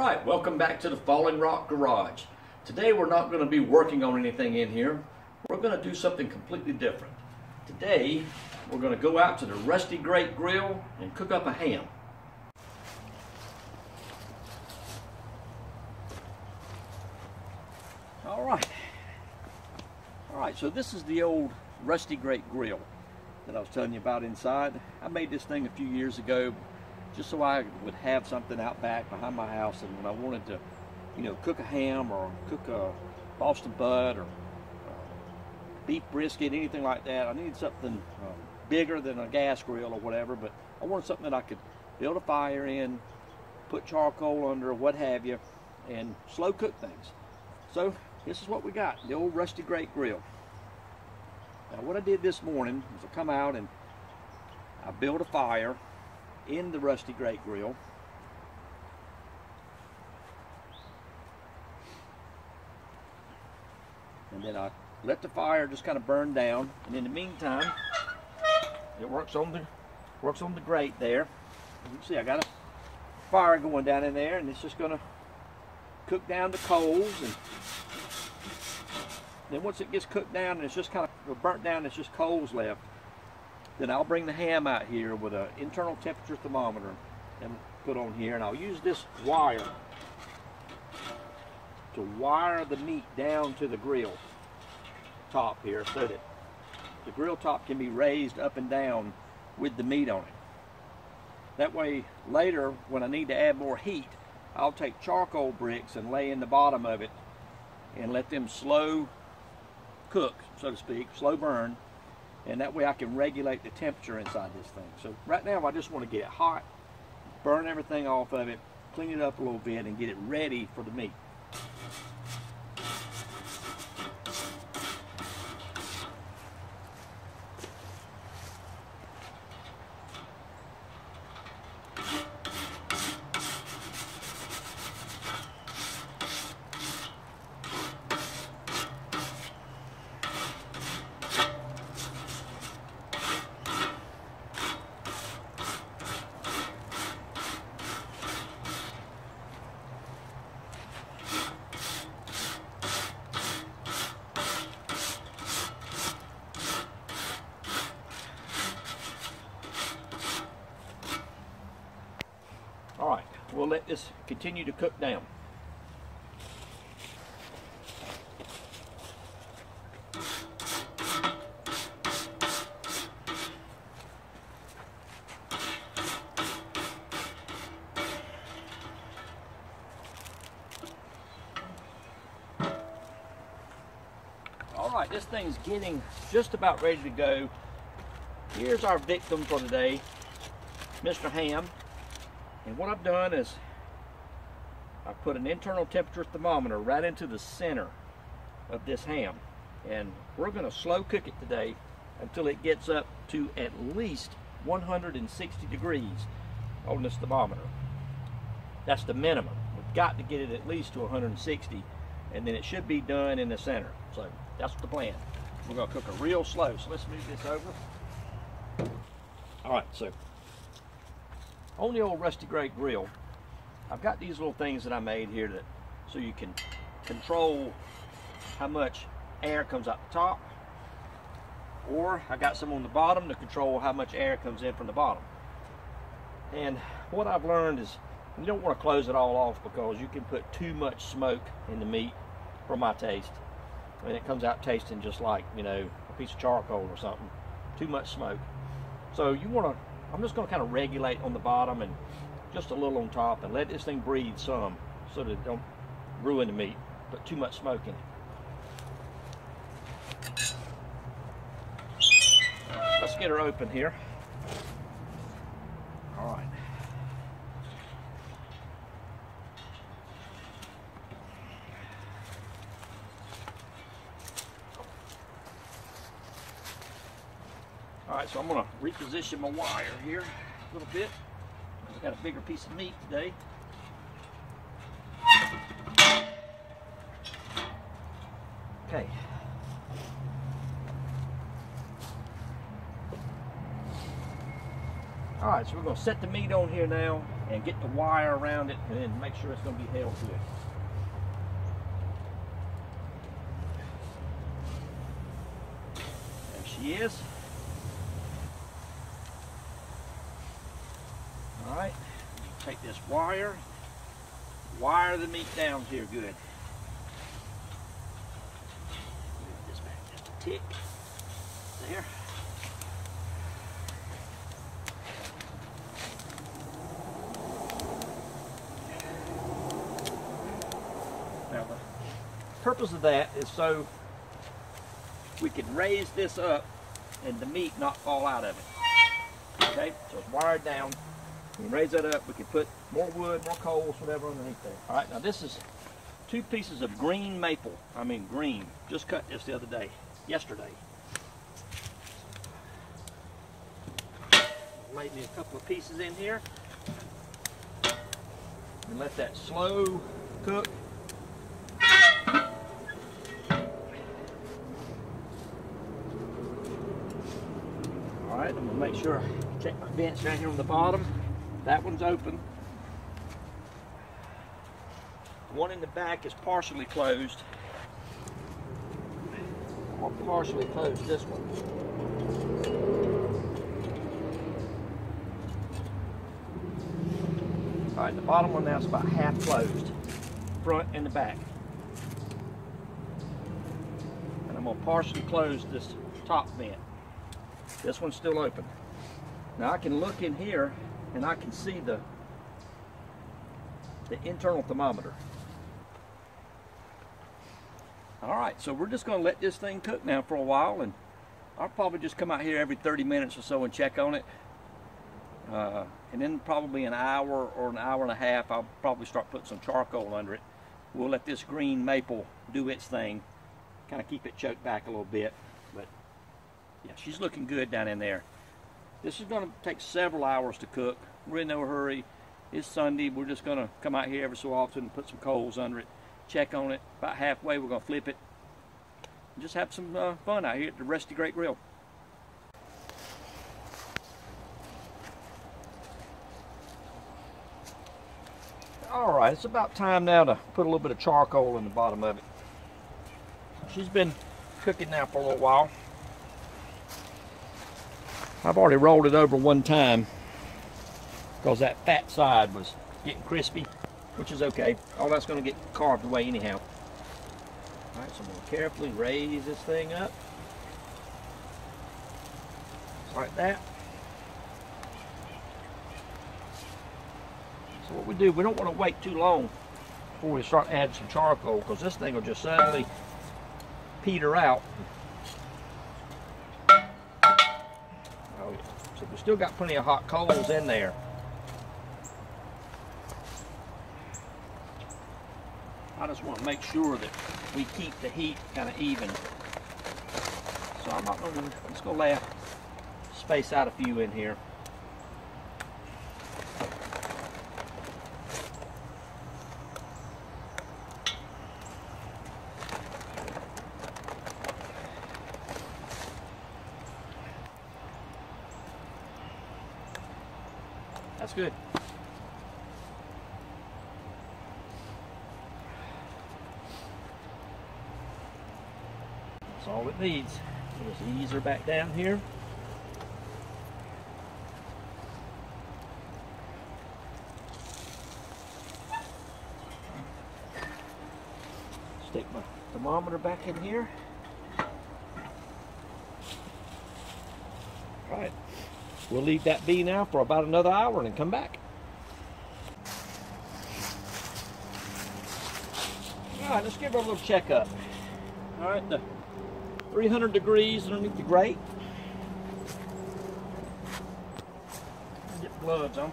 Alright, welcome back to the Falling Rock Garage. Today we're not going to be working on anything in here. We're going to do something completely different. Today we're going to go out to the Rusty Great Grill and cook up a ham. Alright, so this is the old Rusty Great Grill that I was telling you about inside. I made this thing a few years ago just so I would have something out back behind my house, and when I wanted to, cook a ham or cook a Boston butt or beef brisket, anything like that, I needed something bigger than a gas grill or whatever, but I wanted something that I could build a fire in, put charcoal under, what have you, and slow cook things. So this is what we got, the old Rusty Great Grill. Now what I did this morning was I come out and I built a fire in the Rusty Great Grill. And then I let the fire just kind of burn down, and in the meantime it works on the grate there. You can see I got a fire going down in there, and it's just going to cook down the coals, and then once it gets cooked down and it's just kind of burnt down, it's just coals left, then I'll bring the ham out here with an internal temperature thermometer and put on here, and I'll use this wire to wire the meat down to the grill top here so that the grill top can be raised up and down with the meat on it. That way later when I need to add more heat, I'll take charcoal bricks and lay in the bottom of it and let them slow cook, so to speak, slow burn, and that way I can regulate the temperature inside this thing. So right now I just want to get it hot, burn everything off of it, clean it up a little bit, and get it ready for the meat. Alright, we'll let this continue to cook down. Alright, this thing's getting just about ready to go. Here's our victim for today, Mr. Ham. And what I've done is I've put an internal temperature thermometer right into the center of this ham, and we're going to slow cook it today until it gets up to at least 160 degrees on this thermometer. That's the minimum. We've got to get it at least to 160, and then it should be done in the center. So that's the plan. We're going to cook it real slow. So let's move this over. All right, so on the old Rusty Great Grill, I've got these little things that I made here so you can control how much air comes out the top, or I got some on the bottom to control how much air comes in from the bottom. And what I've learned is you don't want to close it all off, because you can put too much smoke in the meat for my taste, and it comes out tasting just like, a piece of charcoal or something. Too much smoke. So I'm just going to kind of regulate on the bottom and just a little on top, and let this thing breathe some so that it don't ruin the meat, put too much smoke in it. Let's get her open here. All right. Alright, so I'm going to reposition my wire here a little bit. I've got a bigger piece of meat today. Okay. All right, so we're going to set the meat on here now and get the wire around it and then make sure it's going to be held good. There she is. All right, take this wire the meat down here good. Move this back just a tick. There. Now the purpose of that is so we can raise this up and the meat not fall out of it. Okay, so it's wired down. We can raise that up, we can put more wood, more coals, whatever underneath there. All right, now this is 2 pieces of green maple. I mean green. Just cut this the other day, yesterday. Lay me a couple of pieces in here. And let that slow cook. All right, I'm gonna make sure I check my vents down here on the bottom. That one's open. The one in the back is partially closed. I'll partially close this one. All right, the bottom one now is about half closed, front and the back. And I'm gonna partially close this top vent. This one's still open. Now I can look in here and I can see the internal thermometer. All right, so we're just gonna let this thing cook now for a while, and I'll probably just come out here every 30 minutes or so and check on it. And then probably an hour or an hour and a half, I'll probably start putting some charcoal under it. We'll let this green maple do its thing, kind of keep it choked back a little bit. But yeah, she's looking good down in there. This is going to take several hours to cook. We're in no hurry. It's Sunday. We're just going to come out here every so often and put some coals under it, check on it. About halfway, we're going to flip it. And just have some fun out here at the Rusty Great Grill. All right, it's about time now to put a little bit of charcoal in the bottom of it. She's been cooking now for a little while. I've already rolled it over one time because that fat side was getting crispy, which is okay. All that's going to get carved away anyhow. All right, so I'm going to carefully raise this thing up. Just like that. So what we do, we don't want to wait too long before we start adding some charcoal, because this thing will just suddenly peter out. So we still got plenty of hot coals in there. I just want to make sure that we keep the heat kind of even. So I'm not going to, just going to lay a space out a few in here. That's good. That's all it needs. We'll just ease her back down here. Stick my thermometer back in here. All right. We'll leave that be now for about another hour and then come back. All right, let's give her a little checkup. All right, the 300 degrees underneath the grate. Get bloods on.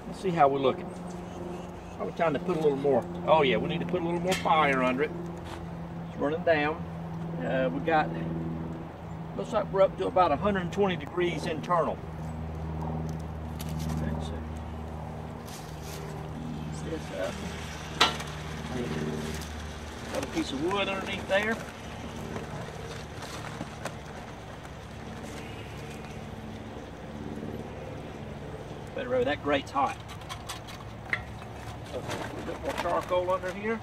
Let's see how we're looking. Probably time to put a little more. Oh yeah, we need to put a little more fire under it. It's running down. We got. Looks like we're up to about 120 degrees internal. Let's see. Ease this up. Got a piece of wood underneath there. go. That grate's hot. So, a bit more charcoal under here.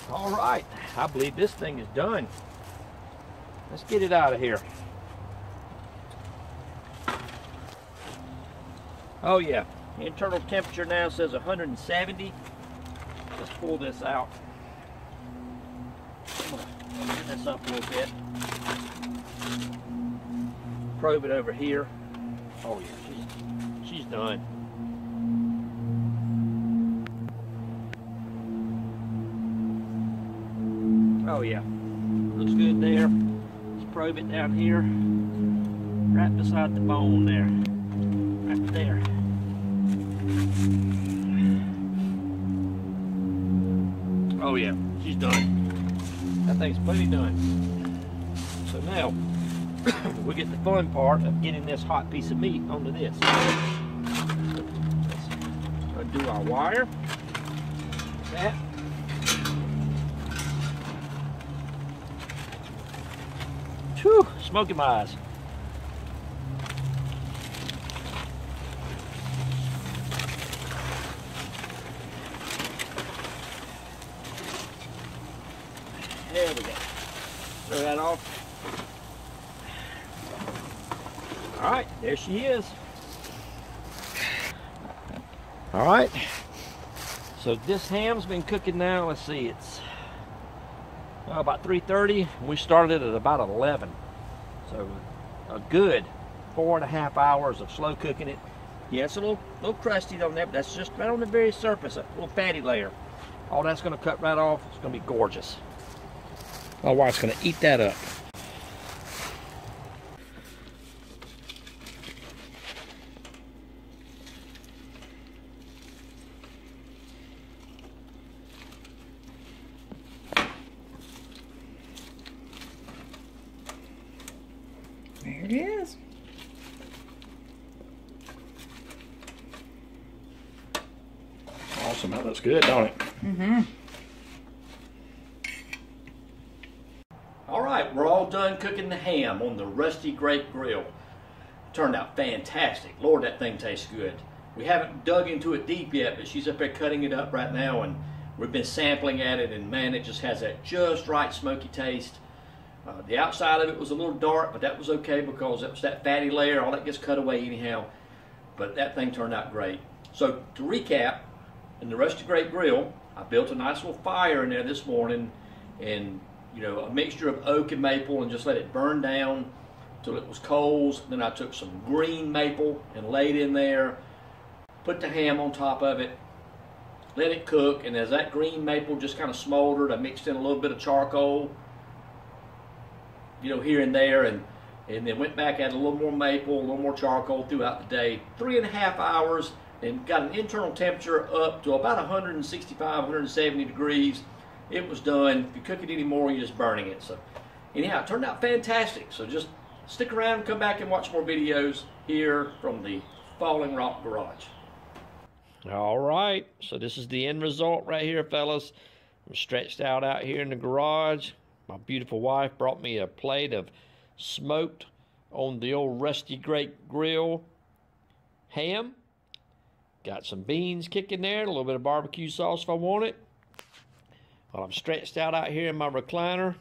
All right, I believe this thing is done. Let's get it out of here. Oh yeah, internal temperature now says 170. Let's pull this out. I'm gonna get this up a little bit. Probe it over here. Oh yeah, she's done. Oh yeah, looks good there. Let's probe it down here, right beside the bone there, right there. Oh yeah, she's done. That thing's plenty done. So now, we get the fun part of getting this hot piece of meat onto this. Let's undo our wire. That. Whew, smoky my eyes. There we go. Throw that off. All right, there she is. All right. So this ham's been cooking now. Let's see, it's about 3:30. We started at about 11. So a good 4.5 hours of slow cooking it. Yeah, it's a little crusty on that, but that's just right on the very surface, a little fatty layer. All that's gonna cut right off. It's gonna be gorgeous. My wife's gonna eat that up. There it is. Awesome, that looks good, don't it? Mm-hmm. All right, we're all done cooking the ham on the Rusty Great Grill. Turned out fantastic. Lord, that thing tastes good. We haven't dug into it deep yet, but she's up there cutting it up right now, and we've been sampling at it, and man, it just has that just right smoky taste. The outside of it was a little dark, but that was okay because it was that fatty layer. All that gets cut away anyhow. But that thing turned out great. So to recap, in the Rusty Great Grill, I built a nice little fire in there this morning, and you know, a mixture of oak and maple, and just let it burn down till it was coals. Then I took some green maple and laid in there, put the ham on top of it, let it cook, and as that green maple just kind of smoldered, I mixed in a little bit of charcoal, you know, here and there, and then went back, added a little more maple, a little more charcoal throughout the day. 3.5 hours, and got an internal temperature up to about 165, 170 degrees. It was done. If you cook it anymore, you're just burning it. So anyhow, it turned out fantastic. So just stick around, come back and watch more videos here from the Falling Rock Garage. All right, so this is the end result right here, fellas. I'm stretched out here in the garage. My beautiful wife brought me a plate of smoked on the old Rusty Great Grill ham. Got some beans kicking there, a little bit of barbecue sauce if I want it. While I'm stretched out here in my recliner,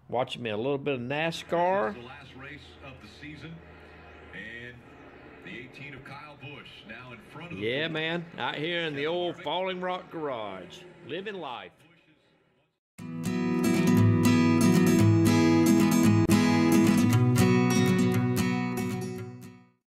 watching me a little bit of NASCAR. This is the last race of the season, and the 18 of Kyle Busch now in front of the Yeah, man, out here in the old Falling Rock Garage, living life.